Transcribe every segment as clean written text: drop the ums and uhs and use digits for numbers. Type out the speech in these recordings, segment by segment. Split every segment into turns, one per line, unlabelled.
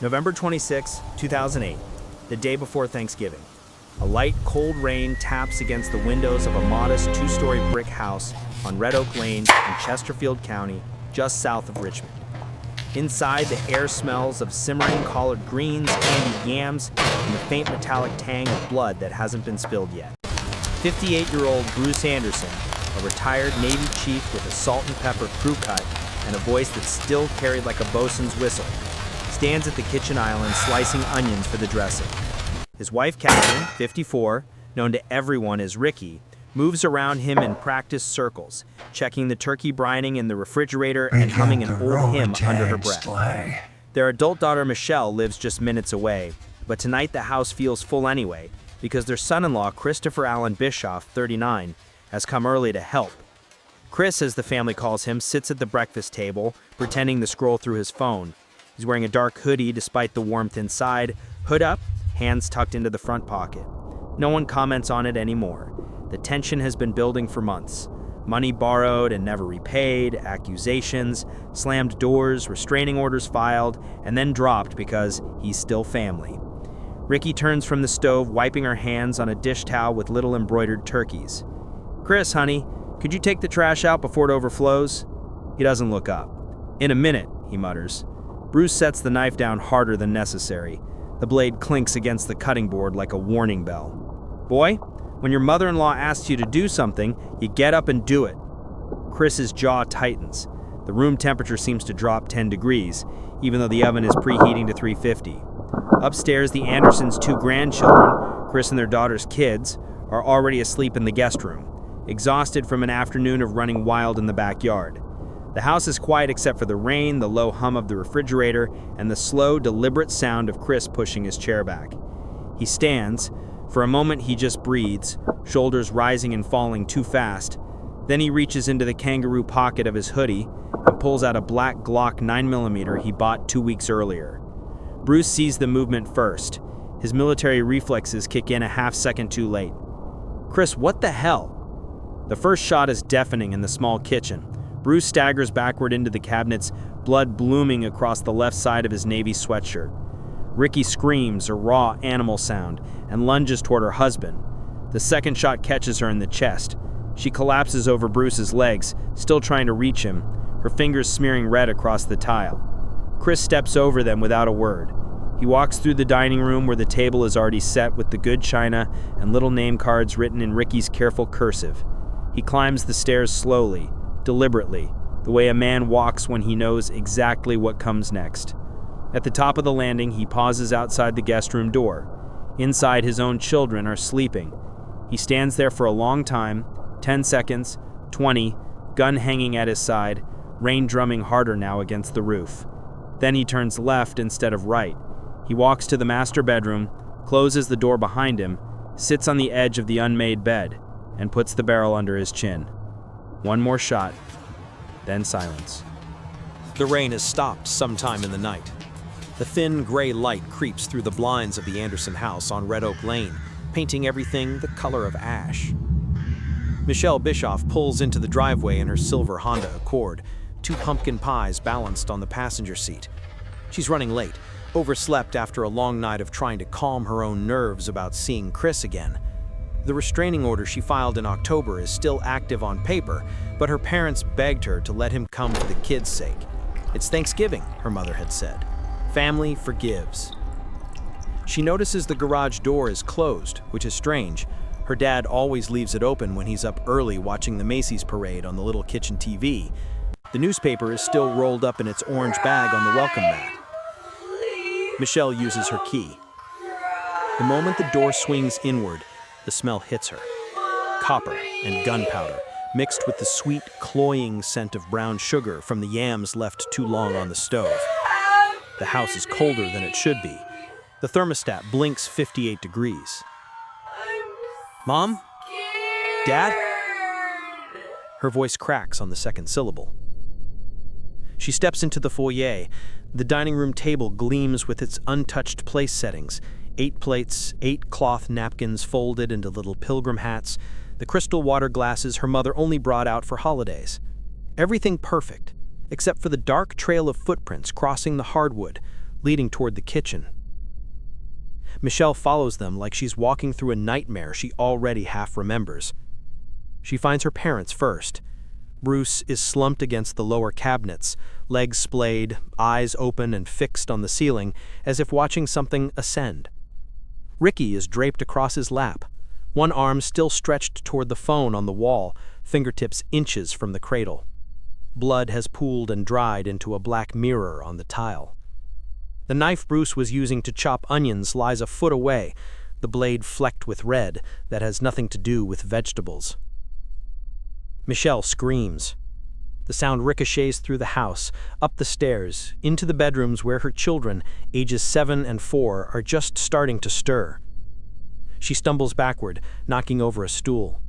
November 26, 2008, the day before Thanksgiving. A light, cold rain taps against the windows of a modest two-story brick house on Red Oak Lane in Chesterfield County, just south of Richmond. Inside, the air smells of simmering collard greens, candied yams, and the faint metallic tang of blood that hasn't been spilled yet. 58-year-old Bruce Anderson, a retired Navy chief with a salt and pepper crew cut and a voice that still carried like a bosun's whistle, stands at the kitchen island slicing onions for the dressing. His wife Catherine, 54, known to everyone as Ricky, moves around him in practiced circles, checking the turkey brining in the refrigerator and humming an old hymn under her breath. Their adult daughter Michelle lives just minutes away, but tonight the house feels full anyway, because their son-in-law Christopher Allen Bischoff, 39, has come early to help. Chris, as the family calls him, sits at the breakfast table, pretending to scroll through his phone. He's wearing a dark hoodie despite the warmth inside, hood up, hands tucked into the front pocket. No one comments on it anymore. The tension has been building for months. Money borrowed and never repaid, accusations, slammed doors, restraining orders filed, and then dropped because he's still family. Ricky turns from the stove, wiping her hands on a dish towel with little embroidered turkeys. "Chris, honey, could you take the trash out before it overflows?" He doesn't look up. "In a minute," he mutters. Bruce sets the knife down harder than necessary. The blade clinks against the cutting board like a warning bell. "Boy, when your mother-in-law asks you to do something, you get up and do it." Chris's jaw tightens. The room temperature seems to drop 10 degrees, even though the oven is preheating to 350. Upstairs, the Andersons' two grandchildren, Chris and their daughter's kids, are already asleep in the guest room, exhausted from an afternoon of running wild in the backyard. The house is quiet except for the rain, the low hum of the refrigerator, and the slow, deliberate sound of Chris pushing his chair back. He stands. For a moment, he just breathes, shoulders rising and falling too fast. Then he reaches into the kangaroo pocket of his hoodie and pulls out a black Glock 9mm he bought 2 weeks earlier. Bruce sees the movement first. His military reflexes kick in a half-second too late. "Chris, what the hell?" The first shot is deafening in the small kitchen. Bruce staggers backward into the cabinets, blood blooming across the left side of his navy sweatshirt. Ricky screams, a raw animal sound, and lunges toward her husband. The second shot catches her in the chest. She collapses over Bruce's legs, still trying to reach him, her fingers smearing red across the tile. Chris steps over them without a word. He walks through the dining room where the table is already set with the good china and little name cards written in Ricky's careful cursive. He climbs the stairs slowly, deliberately, the way a man walks when he knows exactly what comes next. At the top of the landing, he pauses outside the guest room door. Inside, his own children are sleeping. He stands there for a long time, 10 seconds, 20, gun hanging at his side, rain drumming harder now against the roof. Then he turns left instead of right. He walks to the master bedroom, closes the door behind him, sits on the edge of the unmade bed, and puts the barrel under his chin. One more shot, then silence.
The rain has stopped sometime in the night. The thin gray light creeps through the blinds of the Anderson house on Red Oak Lane, painting everything the color of ash. Michelle Bischoff pulls into the driveway in her silver Honda Accord, 2 pumpkin pies balanced on the passenger seat. She's running late, overslept after a long night of trying to calm her own nerves about seeing Chris again. The restraining order she filed in October is still active on paper, but her parents begged her to let him come for the kids' sake. It's Thanksgiving, her mother had said. Family forgives. She notices the garage door is closed, which is strange. Her dad always leaves it open when he's up early watching the Macy's parade on the little kitchen TV. The newspaper is still rolled up in its orange bag on the welcome mat. Michelle uses her key. The moment the door swings inward, the smell hits her. Copper and gunpowder, mixed with the sweet, cloying scent of brown sugar from the yams left too long on the stove. The house is colder than it should be. The thermostat blinks 58 degrees. "Mom? Dad?" Her voice cracks on the second syllable. She steps into the foyer. The dining room table gleams with its untouched place settings. 8 plates, 8 cloth napkins folded into little pilgrim hats, the crystal water glasses her mother only brought out for holidays. Everything perfect, except for the dark trail of footprints crossing the hardwood, leading toward the kitchen. Michelle follows them like she's walking through a nightmare she already half remembers. She finds her parents first. Bruce is slumped against the lower cabinets, legs splayed, eyes open and fixed on the ceiling, as if watching something ascend. Ricky is draped across his lap, one arm still stretched toward the phone on the wall, fingertips inches from the cradle. Blood has pooled and dried into a black mirror on the tile. The knife Bruce was using to chop onions lies a foot away, the blade flecked with red that has nothing to do with vegetables. Michelle screams. The sound ricochets through the house, up the stairs, into the bedrooms where her children, ages 7 and 4, are just starting to stir. She stumbles backward, knocking over a stool.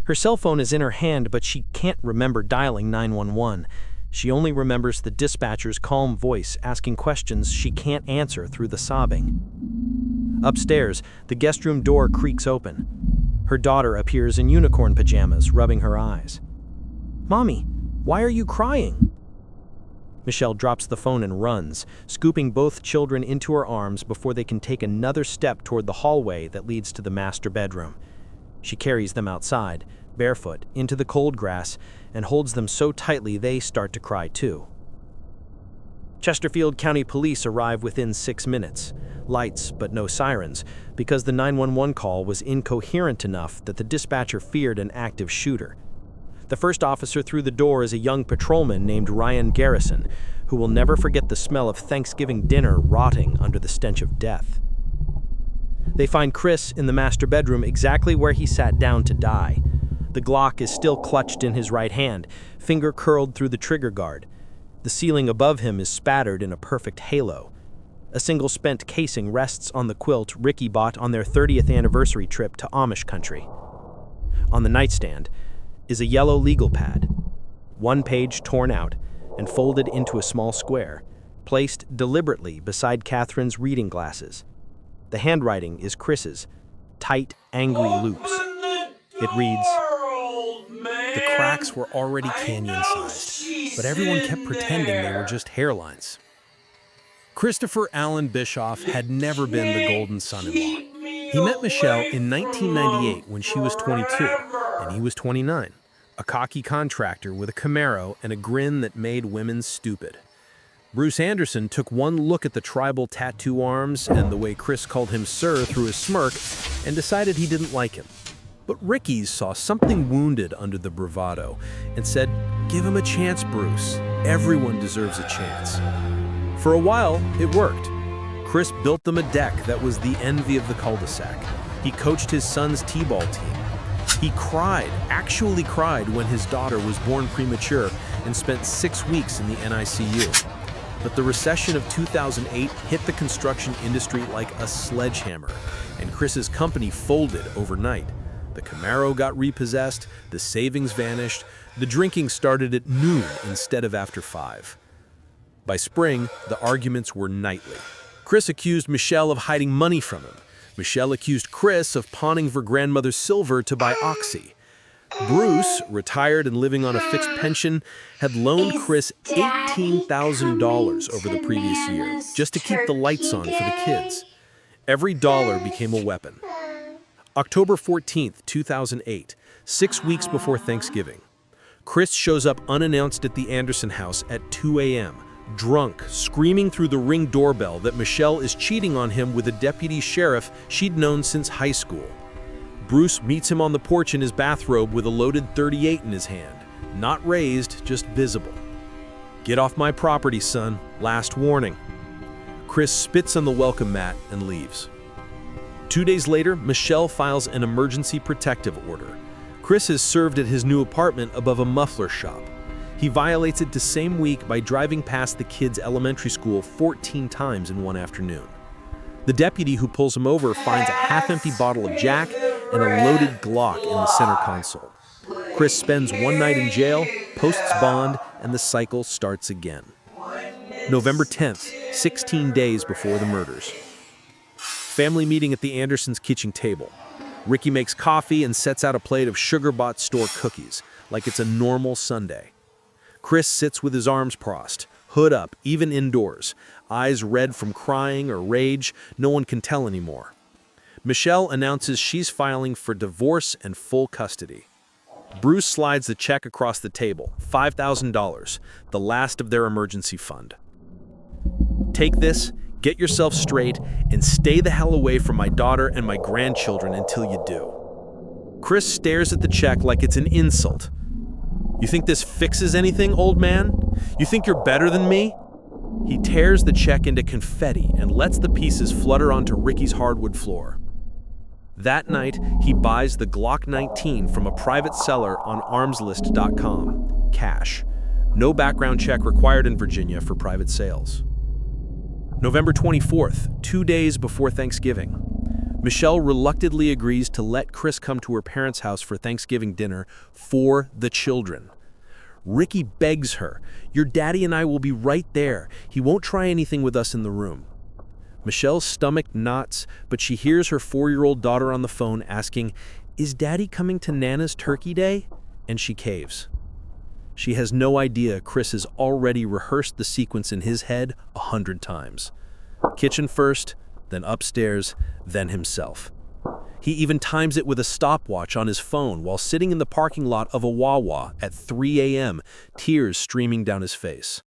Her cell phone is in her hand, but she can't remember dialing 911. She only remembers the dispatcher's calm voice asking questions she can't answer through the sobbing. Upstairs, the guest room door creaks open. Her daughter appears in unicorn pajamas, rubbing her eyes. "Mommy, why are you crying?" Michelle drops the phone and runs, scooping both children into her arms before they can take another step toward the hallway that leads to the master bedroom. She carries them outside, barefoot, into the cold grass, and holds them so tightly they start to cry too. Chesterfield County Police arrive within 6 minutes. Lights, but no sirens, because the 911 call was incoherent enough that the dispatcher feared an active shooter. The first officer through the door is a young patrolman named Ryan Garrison, who will never forget the smell of Thanksgiving dinner rotting under the stench of death. They find Chris in the master bedroom exactly where he sat down to die. The Glock is still clutched in his right hand, finger curled through the trigger guard. The ceiling above him is spattered in a perfect halo. A single spent casing rests on the quilt Ricky bought on their 30th anniversary trip to Amish country. On the nightstand is a yellow legal pad, one page torn out and folded into a small square, placed deliberately beside Catherine's reading glasses. The handwriting is Chris's, tight, angry loops. It reads, "The cracks were already canyon-sized, but everyone kept pretending they were just hairlines." Christopher Allen Bischoff had never been the golden son-in-law. He met Michelle in 1998 when she was 22, and he was 29, a cocky contractor with a Camaro and a grin that made women stupid. Bruce Anderson took one look at the tribal tattoo arms and the way Chris called him sir through his smirk and decided he didn't like him. But Ricky's saw something wounded under the bravado and said, "Give him a chance, Bruce. Everyone deserves a chance." For a while, it worked. Chris built them a deck that was the envy of the cul-de-sac. He coached his son's t-ball team. He actually cried when his daughter was born premature and spent 6 weeks in the NICU. But the recession of 2008 hit the construction industry like a sledgehammer, and Chris's company folded overnight. The Camaro got repossessed, the savings vanished, the drinking started at noon instead of after 5. By spring, the arguments were nightly. Chris accused Michelle of hiding money from him. Michelle accused Chris of pawning her grandmother's silver to buy Oxy. Bruce, retired and living on a fixed pension, had loaned Chris $18,000 over the previous year just to keep the lights on for the kids. Every dollar became a weapon. October 14th, 2008, 6 weeks before Thanksgiving. Chris shows up unannounced at the Anderson house at 2 a.m., drunk, screaming through the Ring doorbell that Michelle is cheating on him with a deputy sheriff she'd known since high school. Bruce meets him on the porch in his bathrobe with a loaded .38 in his hand. Not raised, just visible. "Get off my property, son. Last warning." Chris spits on the welcome mat and leaves. 2 days later, Michelle files an emergency protective order. Chris is served at his new apartment above a muffler shop. He violates it the same week by driving past the kids' elementary school 14 times in one afternoon. The deputy who pulls him over finds a half-empty bottle of Jack and a loaded Glock in the center console. Chris spends one night in jail, posts bond, and the cycle starts again. November 10th, 16 days before the murders. Family meeting at the Andersons' kitchen table. Ricky makes coffee and sets out a plate of sugar-bought store cookies, like it's a normal Sunday. Chris sits with his arms crossed, hood up, even indoors, eyes red from crying or rage, no one can tell anymore. Michelle announces she's filing for divorce and full custody. Bruce slides the check across the table, $5,000, the last of their emergency fund. Take this, get yourself straight, and stay the hell away from my daughter and my grandchildren until you do. Chris stares at the check like it's an insult. You think this fixes anything, old man? You think you're better than me? He tears the check into confetti and lets the pieces flutter onto Ricky's hardwood floor. That night, he buys the Glock 19 from a private seller on armslist.com, cash. No background check required in Virginia for private sales. November 24th, 2 days before Thanksgiving. Michelle reluctantly agrees to let Chris come to her parents' house for Thanksgiving dinner for the children. Ricky begs her, "Your daddy and I will be right there. He won't try anything with us in the room." Michelle's stomach knots, but she hears her 4-year-old daughter on the phone asking, "Is Daddy coming to Nana's Turkey Day?" And she caves. She has no idea Chris has already rehearsed the sequence in his head 100 times. Kitchen first, then upstairs, then himself. He even times it with a stopwatch on his phone while sitting in the parking lot of a Wawa at 3 a.m., tears streaming down his face.